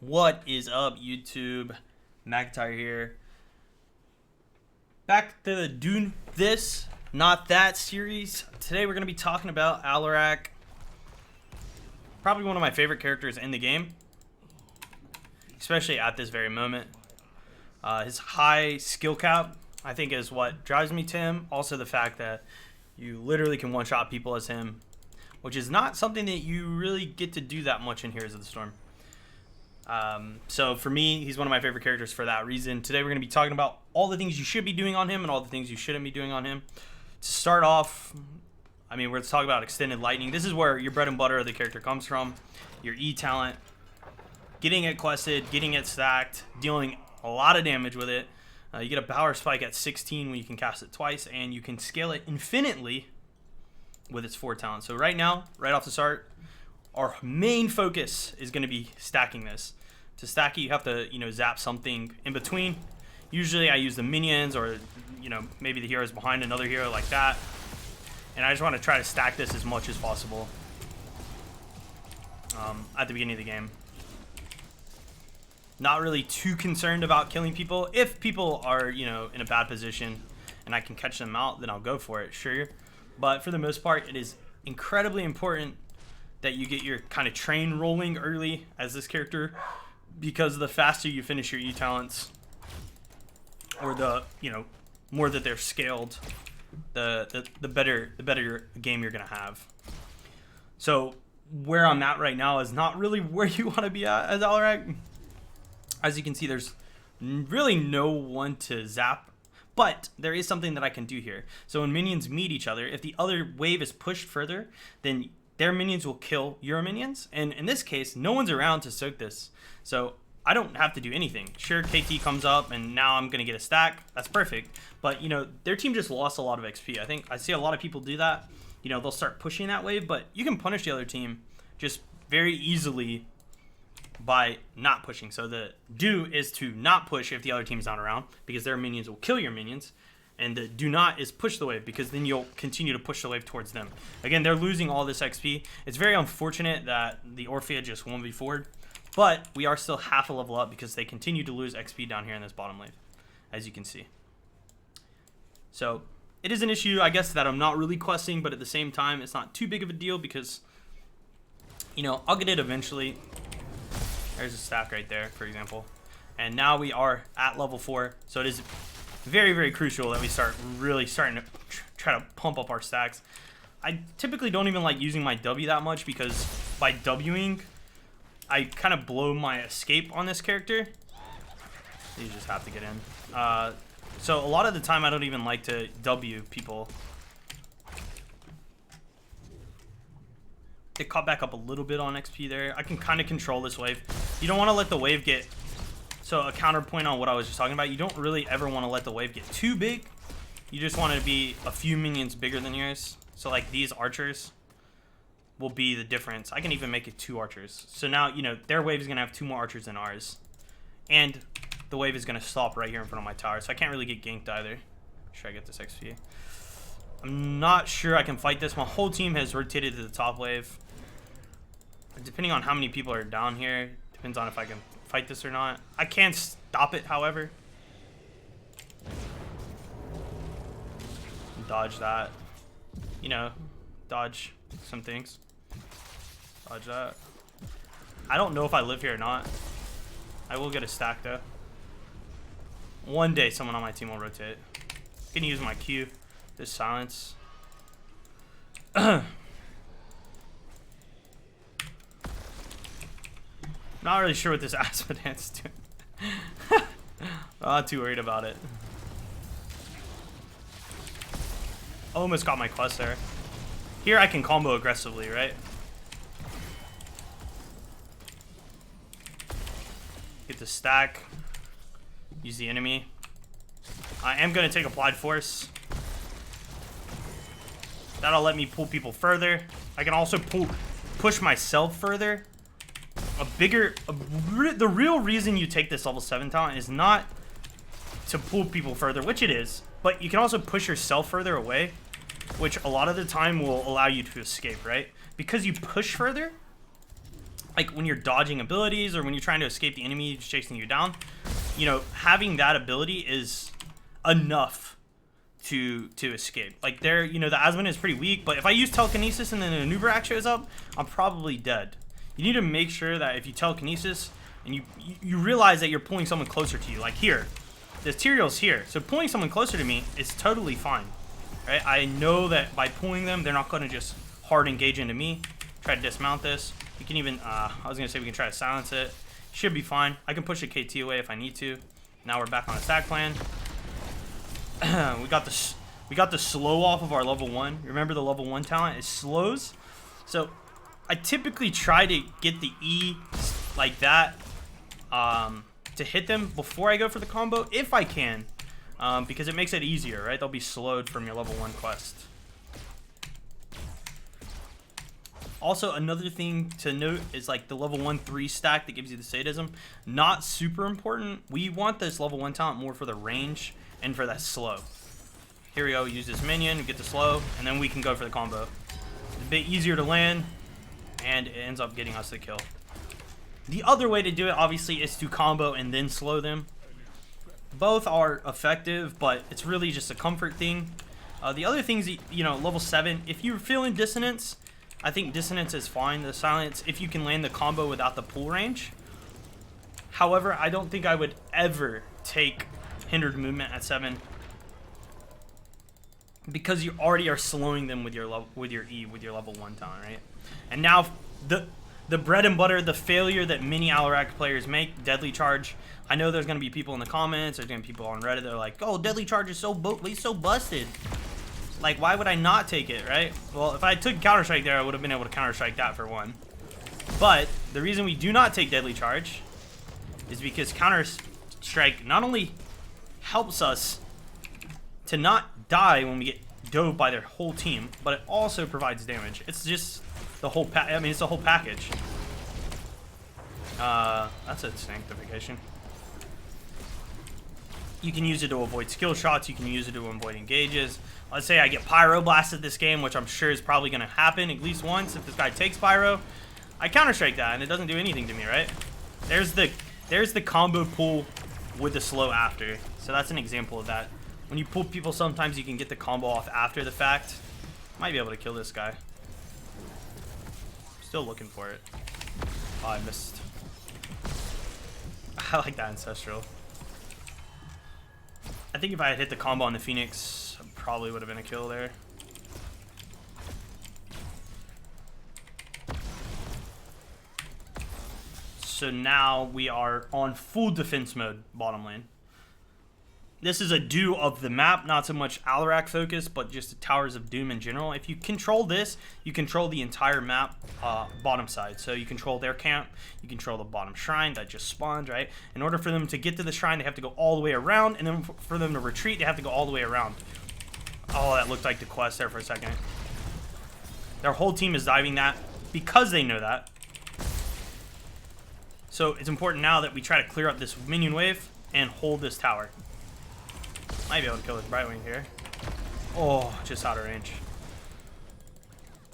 What is up, YouTube? McIntyre here. Back to the Do This, Not That series. Today we're going to be talking about Alarak. Probably one of my favorite characters in the game, especially at this very moment. His high skill cap, I think, is what drives me to him. Also the fact that you literally can one-shot people as him, which is not something that you really get to do that much in Heroes of the Storm. So for me, he's one of my favorite characters for that reason. Today we're going to be talking about all the things you should be doing on him and all the things you shouldn't be doing on him. To start off, we're going to talk about Extended Lightning. This is where your bread and butter of the character comes from. Your E talent, getting it quested, getting it stacked, dealing a lot of damage with it. You get a power spike at 16 when you can cast it twice, and you can scale it infinitely with its 4 talents. So right now, right off the start, our main focus is going to be stacking this. To stack it, you have to, zap something in between. Usually I use the minions or, maybe the heroes behind another hero like that. And I just want to try to stack this as much as possible at the beginning of the game. Not really too concerned about killing people. If people are, in a bad position and I can catch them out, then I'll go for it, sure. But for the most part, it is incredibly important that you get your kind of train rolling early as this character, because the faster you finish your E talents, or the more that they're scaled, the better game you're gonna have. So where I'm at right now is not really where you want to be at as Alarak. As you can see, there's really no one to zap, but there is something that I can do here. So when minions meet each other, if the other wave is pushed further, then their minions will kill your minions. And in this case, no one's around to soak this. So I don't have to do anything. Sure, KT comes up and now I'm going to get a stack. That's perfect. But, their team just lost a lot of XP. I think I see a lot of people do that. They'll start pushing that wave, but you can punish the other team just very easily by not pushing. So the do is to not push if the other team's not around, because their minions will kill your minions. And the do not is push the wave, because then you'll continue to push the wave towards them. Again, they're losing all this XP. It's very unfortunate that the Orphea just 1v4'd, but we are still half a level up because they continue to lose XP down here in this bottom lane, as you can see. So it is an issue, I guess, that I'm not really questing, but at the same time, it's not too big of a deal because, I'll get it eventually. There's a stack right there, for example. And now we are at level 4, so it is very, very crucial that we start really starting to try to pump up our stacks. I typically don't even like using my W that much, because by Wing, I kind of blow my escape on this character. You just have to get in. So a lot of the time I don't even like to W people. They caught back up a little bit on XP there. I can kind of control this wave. You don't want to let the wave get... So a counterpoint on what I was just talking about, you don't really ever want to let the wave get too big. You just want it to be a few minions bigger than yours. So like these archers will be the difference. I can even make it 2 archers. So now, their wave is going to have 2 more archers than ours. And the wave is going to stop right here in front of my tower. So I can't really get ganked either. Should I get this XP? I'm not sure I can fight this. My whole team has rotated to the top wave. Depending on how many people are down here, depends on if I can fight this or not. I can stop it, however. Dodge that. Dodge some things. Dodge that. I don't know if I live here or not. I will get a stack, though. One day, someone on my team will rotate. I can use my Q. This silence. Not really sure what this Aspidant's doing. Not too worried about it. Almost got my quest there. Here I can combo aggressively, right? Get the stack. Use the enemy. I am going to take Applied Force. That'll let me pull people further. I can also push myself further. The real reason you take this level 7 talent is not to pull people further, which it is, but you can also push yourself further away, which a lot of the time will allow you to escape, right? Because you push further, like when you're dodging abilities or when you're trying to escape the enemy who's chasing you down, you know, having that ability is enough to escape. Like there, you know, the Asmon is pretty weak, but if I use telekinesis and then an Uberak shows up, I'm probably dead. You need to make sure that if you telekinesis and you realize that you're pulling someone closer to you, like here, the Tierlist here, so pulling someone closer to me is totally fine, right? I know that by pulling them, they're not going to just hard engage into me. Try to dismount this. We can even, I was going to say we can try to silence it. Should be fine. I can push a KT away if I need to. Now we're back on attack plan. we got the slow off of our level 1. Remember the level 1 talent is slows. So I typically try to get the E like that to hit them before I go for the combo if I can, because it makes it easier, right? They'll be slowed from your level 1 quest. Also, another thing to note is like the level 1-3 stack that gives you the sadism. Not super important. We want this level 1 talent more for the range and for that slow. Here we go, use this minion, get the slow, and then we can go for the combo. It's a bit easier to land, and it ends up getting us the kill. The other way to do it, obviously, is to combo and then slow them. Both are effective, but it's really just a comfort thing. The other things, you know, level 7, if you're feeling dissonance, I think dissonance is fine. The silence, if you can land the combo without the pull range. However, I don't think I would ever take hindered movement at 7 because you already are slowing them with your E, with your level 1 talent, right? And now the bread and butter, the failure that many Alarak players make, Deadly Charge. I know there's gonna be people in the comments, there's gonna be people on Reddit that are like, "Oh, Deadly Charge is so busted." Like, why would I not take it, right? Well, if I took Counter-Strike there, I would have been able to Counter-Strike that for one. But the reason we do not take Deadly Charge is because Counter-Strike not only helps us to not die when we get dove by their whole team, but it also provides damage. It's just the whole it's the whole package. That's a sanctification. You can use it to avoid skill shots. You can use it to avoid engages. Let's say I get Pyro blasted this game, which I'm sure is probably going to happen at least once if this guy takes Pyro. I Counter-Strike that, and it doesn't do anything to me, right? There's the combo pull with the slow after. So that's an example of that. When you pull people, sometimes you can get the combo off after the fact. Might be able to kill this guy. Still looking for it. Oh, I missed. I like that Ancestral. I think if I had hit the combo on the Phoenix, I probably would have been a kill there. So now we are on full defense mode, bottom lane. This is a do of the map, not so much Alarak focus, but just the Towers of Doom in general. If you control this, you control the entire map bottom side. So you control their camp, you control the bottom shrine that just spawned, right? In order for them to get to the shrine, they have to go all the way around, and then for them to retreat, they have to go all the way around. Oh, that looked like the quest there for a second. Their whole team is diving that because they know that. So it's important now that we try to clear up this minion wave and hold this tower. Might be able to kill this Brightwing here. Oh, just out of range.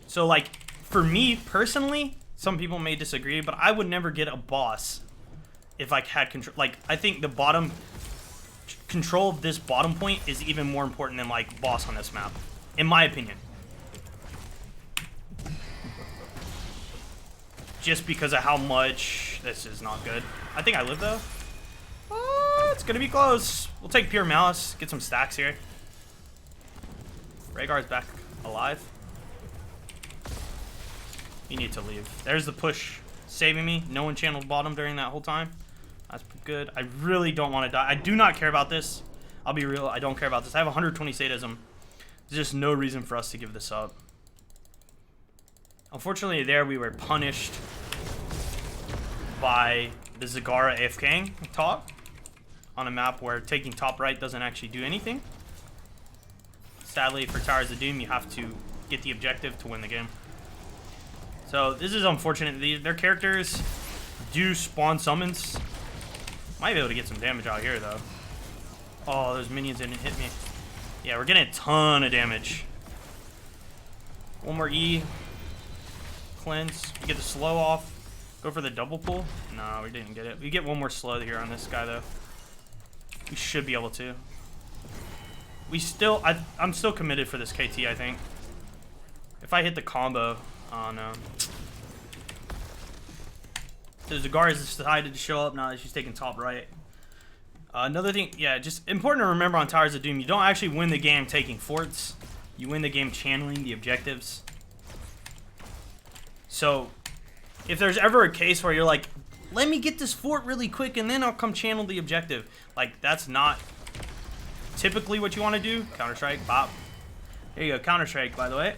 So, like, for me personally, some people may disagree, but I would never get a boss if I had control. Like, I think the bottom control of this bottom point is even more important than, like, boss on this map, in my opinion. Just because of how much this is not good. I think I live though. It's gonna be close. We'll take Pure Malice, get some stacks here. Rhaegar's back alive. You need to leave. There's the push saving me. No one channeled bottom during that whole time. That's good. I really don't want to die. I do not care about this. I'll be real. I don't care about this. I have 120 sadism. There's just no reason for us to give this up. Unfortunately, there we were punished by the Zagara AFKing top on a map where taking top right doesn't actually do anything. Sadly, for Towers of Doom, you have to get the objective to win the game. So this is unfortunate. Their characters do spawn summons. Might be able to get some damage out here, though. Oh, those minions didn't hit me. Yeah, we're getting a ton of damage. One more E. Cleanse. We get the slow off. Go for the double pull. No, we didn't get it. We get one more slow here on this guy, though. We should be able to. I'm still committed for this KT, I think. If I hit the combo, oh no. So Zagar has decided to show up now that she's taking top right. Another thing, yeah, just important to remember on Towers of Doom, you don't actually win the game taking forts. You win the game channeling the objectives. So, if there's ever a case where you're like, let me get this fort really quick and then I'll come channel the objective. Like, that's not typically what you want to do. Counter-Strike, bop. There you go, Counter-Strike, by the way.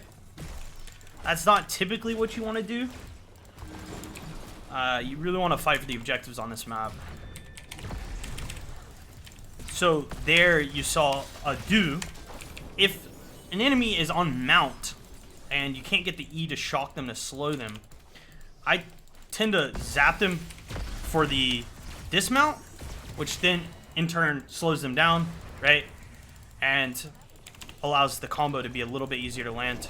That's not typically what you want to do. You really want to fight for the objectives on this map. So there you saw a do. If an enemy is on mount and you can't get the E to shock them to slow them, I tend to zap them for the dismount, which then in turn slows them down, right? And allows the combo to be a little bit easier to land.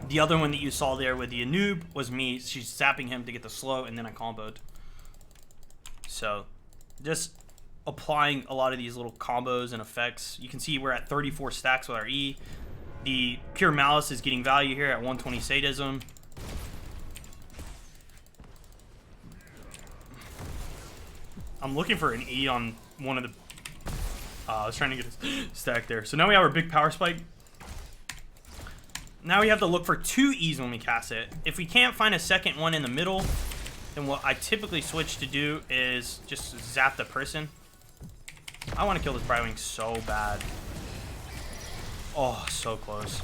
The other one that you saw there with the noob was me. She's zapping him to get the slow, and then I comboed. So, just applying a lot of these little combos and effects. You can see we're at 34 stacks with our E. The Pure Malice is getting value here at 120 Sadism. I'm looking for an E on one of the... I was trying to get a stack there. So now we have our big power spike. Now we have to look for 2 E's when we cast it. If we can't find a second one in the middle, then what I typically switch to do is just zap the person. I want to kill this Brightwing so bad. Oh, so close.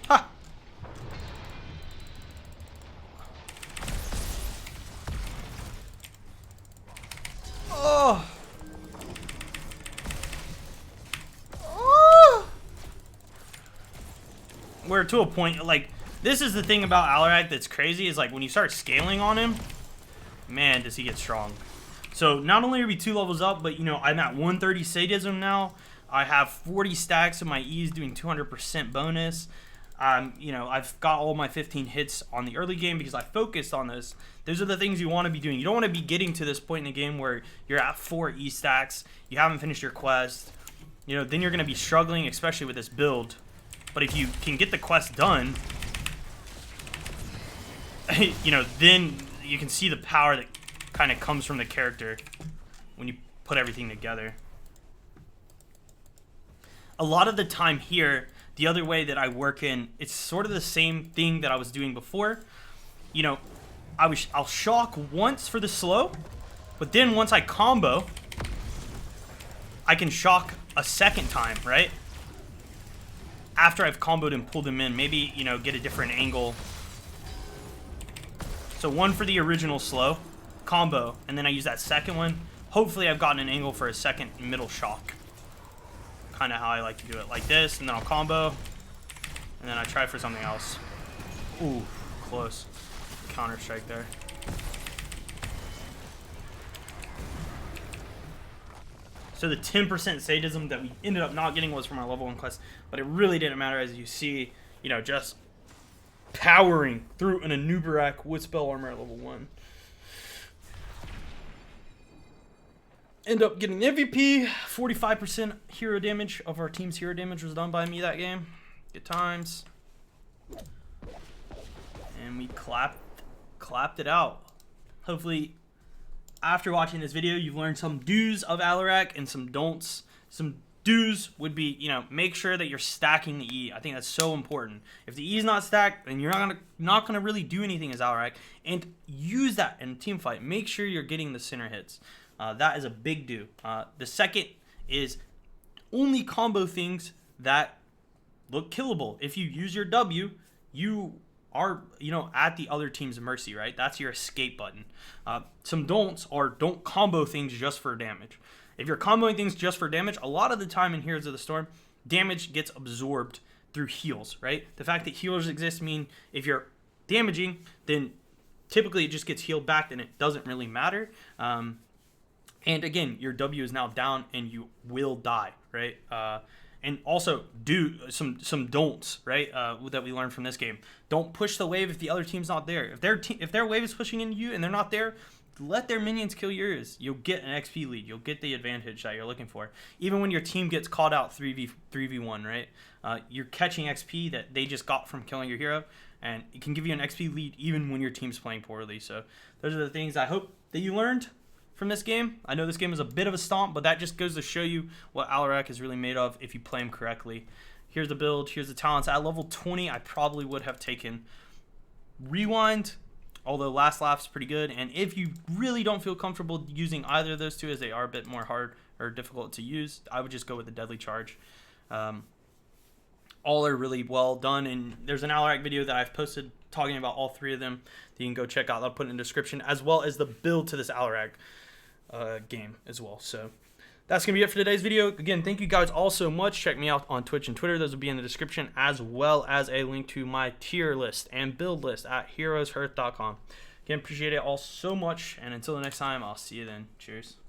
Ha! Oh! We're to a point, like, this is the thing about Alarak that's crazy, is like when you start scaling on him, man, does he get strong. So not only are we 2 levels up, but you know, I'm at 130 sadism now. I have 40 stacks of my E's doing 200% bonus. You know, I've got all my 15 hits on the early game because I focused on this. Those are the things you want to be doing. You don't want to be getting to this point in the game where you're at 4 E stacks, you haven't finished your quest. You know, then you're going to be struggling, especially with this build. But if you can get the quest done, you know, then you can see the power that kind of comes from the character when you put everything together. A lot of the time here, the other way that I work in, it's sort of the same thing that I was doing before. You know, I'll shock once for the slow, but then once I combo, I can shock a second time, right? After I've comboed and pulled him in, maybe, you know, get a different angle. So one for the original slow, combo, and then I use that second one. Hopefully I've gotten an angle for a second middle shock. Kind of how I like to do it, like this, and then I'll combo, and then I try for something else. Ooh, close. Counter-Strike there. So the 10% sadism that we ended up not getting was from our level 1 quest, but it really didn't matter, as you see, you know, just powering through an Anubarak with spell armor at level 1. End up getting the MVP. 45% hero damage of our team's hero damage was done by me that game. Good times. And we clapped it out. Hopefully, after watching this video, you've learned some do's of Alarak and some don'ts. Some do's would be, you know, make sure that you're stacking the E. I think that's so important. If the E is not stacked, then you're not gonna really do anything as Alarak. And use that in a team fight. Make sure you're getting the center hits. That is a big do. The second is only combo things that look killable. If you use your W, you are, you know, at the other team's mercy, right? That's your escape button. Some don'ts are don't combo things just for damage. If you're comboing things just for damage, a lot of the time in Heroes of the Storm, damage gets absorbed through heals, right? The fact that healers exist mean if you're damaging, then typically it just gets healed back and it doesn't really matter. And again, your W is now down and you will die, right? And also do some don'ts, right? That we learned from this game. Don't push the wave if the other team's not there. If their wave is pushing into you and they're not there, let their minions kill yours. You'll get an XP lead. You'll get the advantage that you're looking for. Even when your team gets caught out 3v1, right? You're catching XP that they just got from killing your hero, and it can give you an XP lead even when your team's playing poorly. So those are the things I hope that you learned from this game. I know this game is a bit of a stomp, but that just goes to show you what Alarak is really made of if you play him correctly. Here's the build. Here's the talents. At level 20, I probably would have taken Rewind, although Last Laugh's pretty good. And if you really don't feel comfortable using either of those two, as they are a bit more hard or difficult to use, I would just go with the Deadly Charge. All are really well done, and there's an Alarak video that I've posted talking about all three of them that you can go check out. I'll put in the description, as well as the build to this Alarak game as well. So that's going to be it for today's video. Again, thank you guys all so much. Check me out on Twitch and Twitter. Those will be in the description, as well as a link to my tier list and build list at heroeshearth.com. Again, appreciate it all so much, and until the next time, I'll see you then. Cheers.